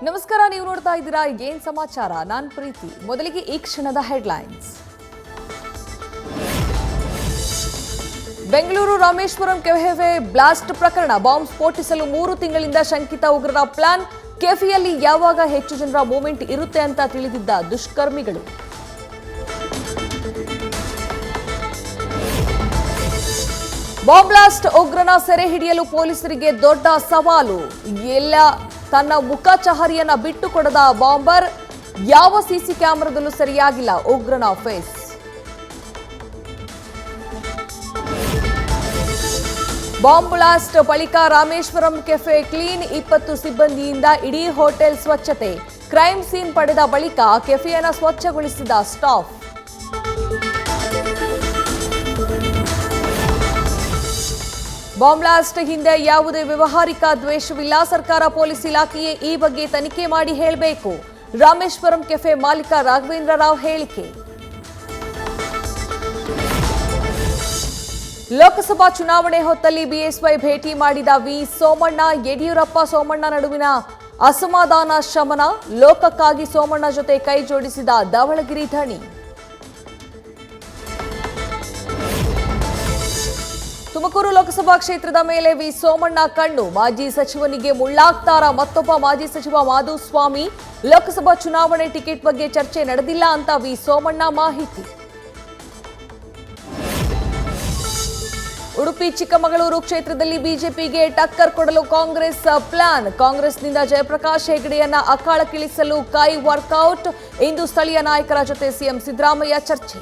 ನಮಸ್ಕಾರ, ನೀವು ನೋಡ್ತಾ ಇದ್ದೀರಾ ಏನ್ ಸಮಾಚಾರ. ನಾನು ಪ್ರೀತಿ. ಮೊದಲಿಗೆ ಈ ಕ್ಷಣದ headlines. Bengaluru Rameshwaram cafe blast ಪ್ರಕರಣ. ಬಾಂಬ್ ಸ್ಫೋಟಿಸಲು 3 ತಿಂಗಳಿಂದ ಶಂಕಿತ ಉಗ್ರರ ಪ್ಲಾನ್. ಕೆಫೆಯಲ್ಲಿ ಯಾವಾಗ ಹೆಚ್ಚು ಜನರ ಮೂವ್ಮೆಂಟ್ ಇರುತ್ತೆ ಅಂತ ತಿಳಿದಿದ್ದ ದುಷ್ಕರ್ಮಿಗಳು. ಬಾಂಬ್ ಬ್ಲಾಸ್ಟ್ ಉಗ್ರನ ಸೆರೆ ಹಿಡಿಯಲು ಪೊಲೀಸರಿಗೆ ದೊಡ್ಡ ಸವಾಲು. ಎಲ್ಲ ತನ್ನ ಮುಖ ಚಹರಿಯನ್ನ ಬಿಟ್ಟು ಕೊಡದ ಬಾಂಬರ್. ಯಾವ ಸಿಸಿ ಕ್ಯಾಮೆರಾದಲ್ಲೂ ಸರಿಯಾಗಿಲ್ಲ ಉಗ್ರನ ಫೇಸ್. ಬಾಂಬ್ ಬ್ಲಾಸ್ಟ್ ಬಳಿಕ ರಾಮೇಶ್ವರಂ ಕೆಫೆ ಕ್ಲೀನ್. 20 ಸಿಬ್ಬಂದಿಯಿಂದ ಇಡೀ ಹೋಟೆಲ್ ಸ್ವಚ್ಛತೆ. ಕ್ರೈಮ್ ಸೀನ್ ಪಡೆದ ಬಳಿಕ ಕೆಫೆಯನ್ನು ಸ್ವಚ್ಛಗೊಳಿಸಿದ ಸ್ಟಾಫ್. ಬಾಂಬ್ ಬ್ಲಾಸ್ಟ್ ಹಿಂದೆ ಯಾವುದೇ ವ್ಯವಹಾರಿಕ ದ್ವೇಷವಿಲ್ಲ. ಸರ್ಕಾರ, ಪೊಲೀಸ್ ಇಲಾಖೆಯೇ ಈ ಬಗ್ಗೆ ತನಿಖೆ ಮಾಡಿ ಹೇಳಬೇಕು. ರಾಮೇಶ್ವರಂ ಕೆಫೆ ಮಾಲೀಕ ರಾಘವೇಂದ್ರ ರಾವ್ ಹೇಳಿಕೆ. ಲೋಕಸಭಾ ಚುನಾವಣೆ ಹೊತ್ತಲ್ಲಿ ಬಿಎಸ್ವೈ ಭೇಟಿ ಮಾಡಿದ ಸೋಮಣ್ಣ. ಯಡಿಯೂರಪ್ಪ ಸೋಮಣ್ಣ ನಡುವಿನ ಅಸಮಾಧಾನ ಶಮನ. ಲೋಕಕ್ಕಾಗಿ ಸೋಮಣ್ಣ ಜೊತೆ ಕೈ ಜೋಡಿಸಿದ ಧವಳಗಿರಿ ಧಣಿ. ತುಮಕೂರು ಲೋಕಸಭಾ ಕ್ಷೇತ್ರದ ಮೇಲೆ ಸೋಮಣ್ಣ ಕಣ್ಣು. ಮಾಜಿ ಸಚಿವನಿಗೆ ಮುಳ್ಳಾಗ್ತಾರ ಮತ್ತೊಬ್ಬ ಮಾಜಿ ಸಚಿವ ಮಾಧುಸ್ವಾಮಿ. ಲೋಕಸಭಾ ಚುನಾವಣೆ ಟಿಕೆಟ್ ಬಗ್ಗೆ ಚರ್ಚೆ ನಡೆದಿಲ್ಲ ಅಂತ ಸೋಮಣ್ಣ ಮಾಹಿತಿ. ಉಡುಪಿ ಚಿಕ್ಕಮಗಳೂರು ಕ್ಷೇತ್ರದಲ್ಲಿ ಬಿಜೆಪಿಗೆ ಟಕ್ಕರ್ ಕೊಡಲು ಕಾಂಗ್ರೆಸ್ ಪ್ಲಾನ್. ಕಾಂಗ್ರೆಸ್ನಿಂದ ಜಯಪ್ರಕಾಶ್ ಹೆಗಡೆಯನ್ನ ಅಖಾಡಕ್ಕಿಳಿಸಲು ಕೈ ವರ್ಕೌಟ್. ಇಂದು ಸ್ಥಳೀಯ ನಾಯಕರ ಜೊತೆ ಸಿಎಂ ಸಿದ್ದರಾಮಯ್ಯ ಚರ್ಚೆ.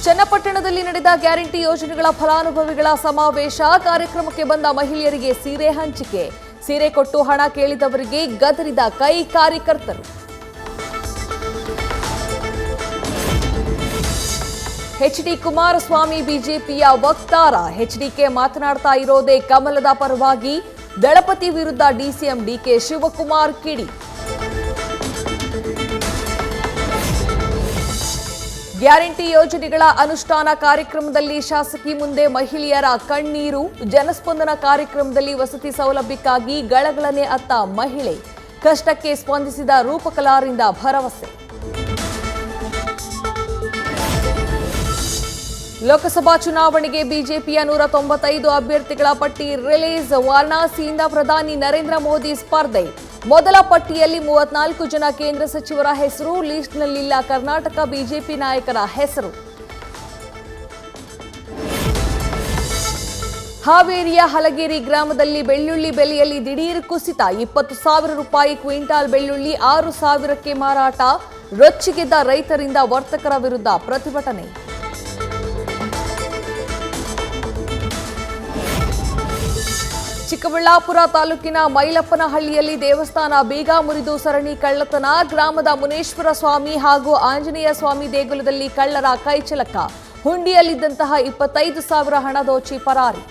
ಚನ್ನಪಟ್ಟಣದಲ್ಲಿ ನಡೆದ ಗ್ಯಾರಂಟಿ ಯೋಜನೆಗಳ ಫಲಾನುಭವಿಗಳ ಸಮಾವೇಶ. ಕಾರ್ಯಕ್ರಮಕ್ಕೆ ಬಂದ ಮಹಿಳೆಯರಿಗೆ ಸೀರೆ ಹಂಚಿಕೆ. ಸೀರೆ ಕೊಟ್ಟು ಹಣ ಕೇಳಿದವರಿಗೆ ಗದರಿದ ಕೈ ಕಾರ್ಯಕರ್ತರು. ಎಚ್ಡಿ ಕುಮಾರಸ್ವಾಮಿ ಬಿಜೆಪಿಯ ವಕ್ತಾರ. ಎಚ್ಡಿಕೆ ಮಾತನಾಡ್ತಾ ಇರೋದೇ ಕಮಲದ ಪರವಾಗಿ. ದಳಪತಿ ವಿರುದ್ಧ ಡಿಸಿಎಂ ಡಿಕೆ ಶಿವಕುಮಾರ್ ಕಿಡಿ. ಗ್ಯಾರಂಟಿ ಯೋಜನೆಗಳ ಅನುಷ್ಠಾನ ಕಾರ್ಯಕ್ರಮದಲ್ಲಿ ಶಾಸಕಿ ಮುಂದೆ ಮಹಿಳೆಯರ ಕಣ್ಣೀರು. ಜನಸ್ಪಂದನ ಕಾರ್ಯಕ್ರಮದಲ್ಲಿ ವಸತಿ ಸೌಲಭ್ಯಕ್ಕಾಗಿ ಗಳಗಳನೆ ಅತ್ತ ಮಹಿಳೆ. ಕಷ್ಟಕ್ಕೆ ಸ್ಪಂದಿಸಿದ ರೂಪಕಲಾರಿಂದ ಭರವಸೆ. ಲೋಕಸಭಾ ಚುನಾವಣೆಗೆ ಬಿಜೆಪಿಯ 195 ಅಭ್ಯರ್ಥಿಗಳ ಪಟ್ಟಿ ರಿಲೀಸ್. ವಾರಣಾಸಿಯಿಂದ ಪ್ರಧಾನಿ ನರೇಂದ್ರ ಮೋದಿ ಸ್ಪರ್ಧೆ. ಮೊದಲ ಪಟ್ಟಿಯಲ್ಲಿ 34 ಜನ ಕೇಂದ್ರ ಸಚಿವರ ಹೆಸರು. ಲಿಸ್ಟ್ನಲ್ಲಿಲ್ಲ ಕರ್ನಾಟಕ ಬಿಜೆಪಿ ನಾಯಕರ ಹೆಸರು. ಹಾವೇರಿಯ ಹಲಗೇರಿ ಗ್ರಾಮದಲ್ಲಿ ಬೆಳ್ಳುಳ್ಳಿ ಬೆಲೆಯಲ್ಲಿ ದಿಢೀರ್ ಕುಸಿತ. 20,000 ರೂಪಾಯಿ ಕ್ವಿಂಟಾಲ್ ಬೆಳ್ಳುಳ್ಳಿ 6,000ಕ್ಕೆ ಮಾರಾಟ. ರೊಚ್ಚಿಗೆದ್ದ ರೈತರಿಂದ ವರ್ತಕರ ವಿರುದ್ಧ ಪ್ರತಿಭಟನೆ. ಚಿಕ್ಕಬಳ್ಳಾಪುರ ತಾಲೂಕಿನ ಮೈಲಪ್ಪನಹಳ್ಳಿಯಲ್ಲಿ ದೇವಸ್ಥಾನ ಬೀಗ ಮುರಿದು ಸರಣಿ ಕಳ್ಳತನ. ಗ್ರಾಮದ ಮುನೇಶ್ವರ ಸ್ವಾಮಿ ಹಾಗೂ ಆಂಜನೇಯ ಸ್ವಾಮಿ ದೇಗುಲದಲ್ಲಿ ಕಳ್ಳರ ಕೈಚಳಕ. ಹುಂಡಿಯಲ್ಲಿದ್ದಂತಹ 25,000 ಹಣ ದೋಚಿ ಪರಾರಿ.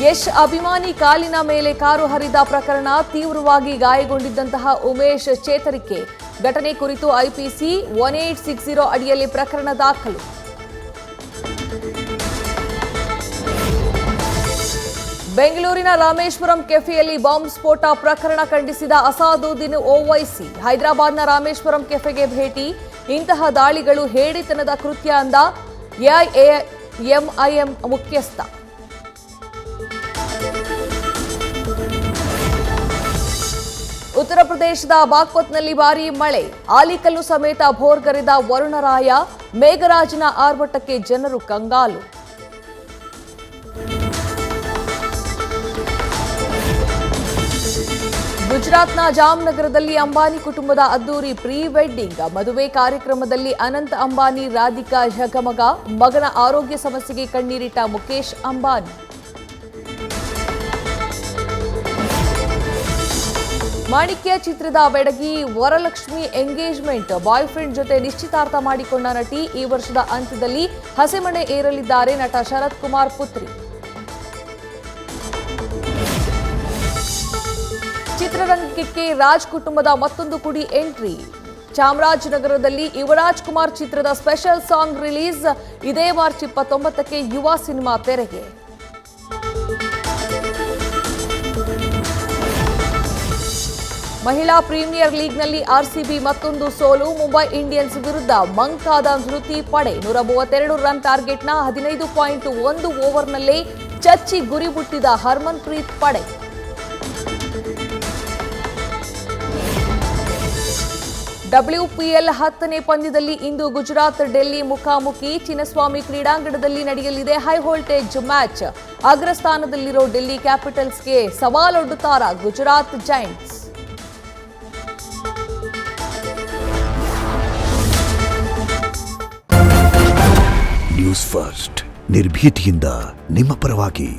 ಯಶ್ ಅಭಿಮಾನಿ ಕಾಲಿನ ಮೇಲೆ ಕಾರು ಹರಿದ ಪ್ರಕರಣ. ತೀವ್ರವಾಗಿ ಗಾಯಗೊಂಡಿದ್ದಂತಹ ಉಮೇಶ್ ಚೇತರಿಕೆ. ಘಟನೆ ಕುರಿತು ಐಪಿಸಿ 1860 ಅಡಿಯಲ್ಲಿ ಪ್ರಕರಣ ದಾಖಲು. ಬೆಂಗಳೂರಿನ ರಾಮೇಶ್ವರಂ ಕೆಫೆಯಲ್ಲಿ ಬಾಂಬ್ ಸ್ಫೋಟ ಪ್ರಕರಣ ಖಂಡಿಸಿದ ಅಸಾದುದ್ದೀನ್ ಓವೈಸಿ. ಹೈದರಾಬಾದ್ನ ರಾಮೇಶ್ವರಂ ಕೆಫೆಗೆ ಭೇಟಿ. ಇಂತಹ ದಾಳಿಗಳು ಹೇಡಿತನದ ಕೃತ್ಯ ಅಂದ ಎಐಎಂಐಎಂ ಮುಖ್ಯಸ್ಥ. ಉತ್ತರ ಪ್ರದೇಶದ ಬಾಗ್ಪತ್ನಲ್ಲಿ ಭಾರೀ ಮಳೆ. ಆಲಿಕಲ್ಲು ಸಮೇತ ಭೋರ್ಗರೆದ ವರುಣರಾಯ. ಮೇಘರಾಜನ ಆರ್ಭಟಕ್ಕೆ ಜನರು ಕಂಗಾಲು. ಗುಜರಾತ್ನ ಜಾಮ್ನಗರದಲ್ಲಿ ಅಂಬಾನಿ ಕುಟುಂಬದ ಅದ್ದೂರಿ ಪ್ರೀ ವೆಡ್ಡಿಂಗ್. ಮದುವೆ ಕಾರ್ಯಕ್ರಮದಲ್ಲಿ ಅನಂತ್ ಅಂಬಾನಿ, ರಾಧಿಕಾ ಝಗಮಗ. ಮಗನ ಆರೋಗ್ಯ ಸಮಸ್ಯೆಗೆ ಕಣ್ಣೀರಿಟ್ಟ ಮುಕೇಶ್ ಅಂಬಾನಿ. ಮಾಣಿಕ್ಯ ಚಿತ್ರದ ಬೆಡಗಿ ವರಲಕ್ಷ್ಮಿ ಎಂಗೇಜ್ಮೆಂಟ್. ಬಾಯ್ ಫ್ರೆಂಡ್ ಜೊತೆ ನಿಶ್ಚಿತಾರ್ಥ ಮಾಡಿಕೊಂಡ ನಟಿ. ಈ ವರ್ಷದ ಅಂತ್ಯದಲ್ಲಿ ಹಸೆಮಣೆ ಏರಲಿದ್ದಾರೆ ನಟ ಶರತ್ ಕುಮಾರ್ ಪುತ್ರಿ. ಚಿತ್ರರಂಗಕ್ಕೆ ರಾಜ್ ಕುಟುಂಬದ ಮತ್ತೊಂದು ಕುಡಿ ಎಂಟ್ರಿ. ಚಾಮರಾಜನಗರದಲ್ಲಿ ಯುವರಾಜ್ ಕುಮಾರ್ ಚಿತ್ರದ ಸ್ಪೆಷಲ್ ಸಾಂಗ್ ರಿಲೀಸ್. ಇದೇ ಮಾರ್ಚ್ 29ಕ್ಕೆ ಯುವ ಸಿನಿಮಾ ತೆರೆಗೆ. ಮಹಿಳಾ ಪ್ರೀಮಿಯರ್ ಲೀಗ್ನಲ್ಲಿ ಆರ್ಸಿಬಿ ಮತ್ತೊಂದು ಸೋಲು. ಮುಂಬೈ ಇಂಡಿಯನ್ಸ್ ವಿರುದ್ಧ ಮಂಕಾದ ಧೃತಿ ಪಡೆ. 132 ರನ್ ಟಾರ್ಗೆಟ್ನ 15.1 ಓವರ್ನಲ್ಲೇ ಚಚ್ಚಿ ಗುರಿ ಮುಟ್ಟಿದ ಹರ್ಮನ್ಪ್ರೀತ್ ಪಡೆ. WPL 10ನೇ ಪಂದ್ಯದಲ್ಲಿ ಇಂದು ಗುಜರಾತ್ ಡೆಲ್ಲಿ ಮುಖಾಮುಖಿ. ಚಿನ್ನಸ್ವಾಮಿ ಕ್ರೀಡಾಂಗಣದಲ್ಲಿ ನಡೆಯಲಿದೆ ಹೈ ವೋಲ್ಟೇಜ್ ಮ್ಯಾಚ್. ಅಗ್ರಸ್ಥಾನದಲ್ಲಿರೋ ಡೆಲ್ಲಿ ಕ್ಯಾಪಿಟಲ್ಸ್ಗೆ ಸವಾಲೊಡ್ಡುತ್ತಾರಾ ಗುಜರಾತ್ ಜೈಂಟ್ಸ್? ನ್ಯೂಸ್ ಫಸ್ಟ್ ನಿರ್ಭೀತಿಯಿಂದ ನಿಮ್ಮ ಪರವಾಗಿ.